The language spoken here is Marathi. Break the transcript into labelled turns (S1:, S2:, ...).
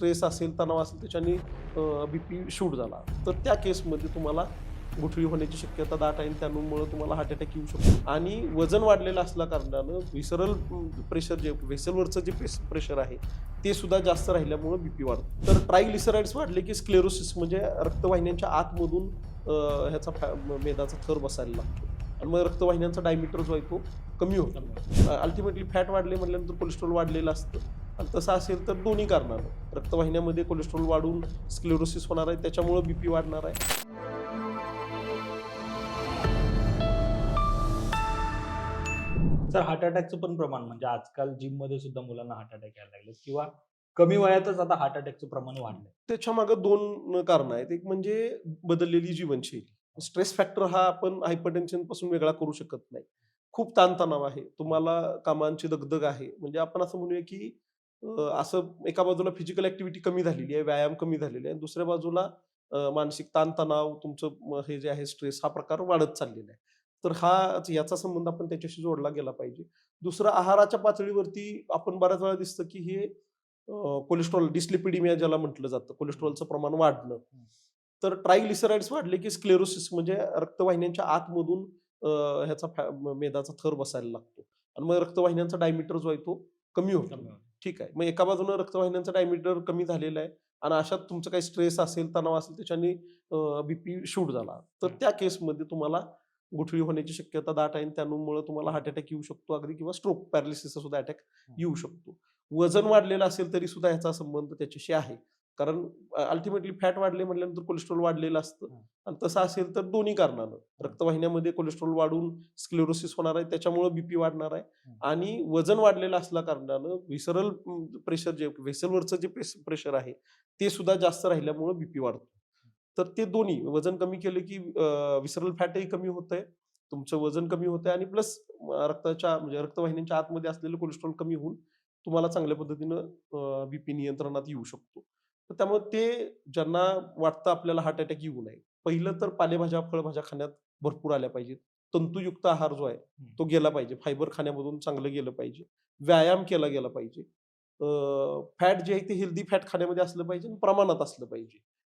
S1: स्ट्रेस असेल, तणाव असेल त्याच्याने बीपी शूट झाला, तर त्या केसमध्ये तुम्हाला गुठळी होण्याची शक्यता दाट आहे आणि त्यामुळे तुम्हाला हार्ट अटॅक येऊ शकतो. आणि वजन वाढलेलं असल्या कारणानं व्हिसरल प्रेशर जे व्हेसलवरचं जे प्रेशर आहे ते सुद्धा जास्त राहिल्यामुळे बीपी वाढतो. तर ट्रायग्लिसराइड्स वाढले की स्क्लेरोसिस म्हणजे रक्तवाहिन्यांच्या आतमधून ह्याचा मेदाचा थर बसायला लागतो आणि मग रक्तवाहिन्यांचा डायमीटर जो आहे तो कमी होतो. अल्टिमेटली फॅट वाढले म्हटल्यानंतर कोलेस्ट्रॉल वाढलेलं असतं आणि तसं असेल तर दोन्ही कारणानं रक्तवाहिन्यामध्ये कोलेस्ट्रॉल वाढून स्क्लेरोसिस होणार आहे, त्याच्यामुळे बीपी वाढणार आहे.
S2: सर हार्ट अटॅकचं पण प्रमाण म्हणजे आजकाल जिममध्ये सुद्धा मुलांना हार्ट अटॅक यायला लागले किंवा कमी वयातच आता हार्ट अटॅकचं प्रमाण वाढलंय.
S1: त्याच्यामागे दोन कारणं आहेत. एक म्हणजे बदललेली जीवनशैली. स्ट्रेस फॅक्टर हा आपण हायपरटेन्शन पासून वेगळा करू शकत नाही. खूप ताणतणाव आहे. तुम्हाला कामांची दगदग आहे. म्हणजे आपण असं म्हणूया की असं एका बाजूला फिजिकल ॲक्टिव्हिटी कमी झालेली आहे, व्यायाम कमी झालेला आहे. दुसऱ्या बाजूला मानसिक ताणतणाव, तुमचं हे जे आहे स्ट्रेस हा प्रकार वाढत चाललेला आहे. तर याचा संबंध आपण त्याच्याशी जोडला गेला पाहिजे. दुसरं आहाराच्या पातळीवरती आपण बऱ्याच वेळा दिसतं की हे कोलेस्ट्रॉल डिस्लिपिडिमिया ज्याला म्हटलं जातं, कोलेस्ट्रॉलचं प्रमाण वाढणं. तर ट्रायग्लिसराइड्स वाढले की स्क्लेरोसिस म्हणजे रक्तवाहिन्यांच्या आतमधून मेदाचा थर बसायला लागतो आणि मग रक्तवाहिन्यांचा डायमीटर जो आहे तो कमी होतो.
S2: कमी होतं.
S1: ठीक आहे. मग एका बाजूनं रक्तवाहिन्यांचा डायमीटर कमी झालेला आहे आणि अशात तुमचं काही स्ट्रेस असेल, तणाव असेल त्याच्याने बीपी शूट झाला, तर त्या केसमध्ये तुम्हाला गुठळी होण्याची शक्यता दाट आहे आणि त्यामुळे तुम्हाला हार्ट अटॅक येऊ शकतो अगदी किंवा स्ट्रोक पॅरालिसिसचा सुद्धा अटॅक येऊ शकतो. वजन वाढलेलं असेल तरी सुद्धा ह्याचा संबंध त्याच्याशी आहे. कारण अल्टिमेटली फॅट वाढले म्हटल्यानंतर कोलेस्ट्रॉल वाढलेलं असतं आणि तसं असेल तर दोन्ही कारणानं रक्तवाहिन्यामध्ये कोलेस्ट्रॉल वाढून स्क्लेरोसिस होणार आहे, त्याच्यामुळे बीपी वाढणार आहे आणि वजन वाढलेलं असल्या कारणानं व्हिसरल प्रेशर जे व्हेसलवरचं जे प्रेशर आहे ते सुद्धा जास्त राहिल्यामुळे बीपी वाढतो. तर ते दोन्ही वजन कमी केलं की व्हिसरल फॅटही कमी होतंय, तुमचं वजन कमी होतंय आणि प्लस रक्ताच्या म्हणजे रक्तवाहिन्यांच्या आतमध्ये असलेलं कोलेस्ट्रॉल कमी होऊन तुम्हाला चांगल्या पद्धतीनं बीपी नियंत्रणात येऊ शकतो. तर त्यामुळे ते ज्यांना वाटतं आपल्याला हार्ट अटॅक येऊ नये, पहिलं तर पालेभाज्या, फळभाज्या खाण्यात भरपूर आल्या पाहिजेत. तंतुयुक्त आहार जो आहे तो गेला पाहिजे. फायबर खाण्यामधून चांगलं गेलं पाहिजे. व्यायाम केला गेला पाहिजे. फॅट जे आहे ते हेल्दी फॅट खाण्यामध्ये असलं पाहिजे आणि प्रमाणात असलं पाहिजे.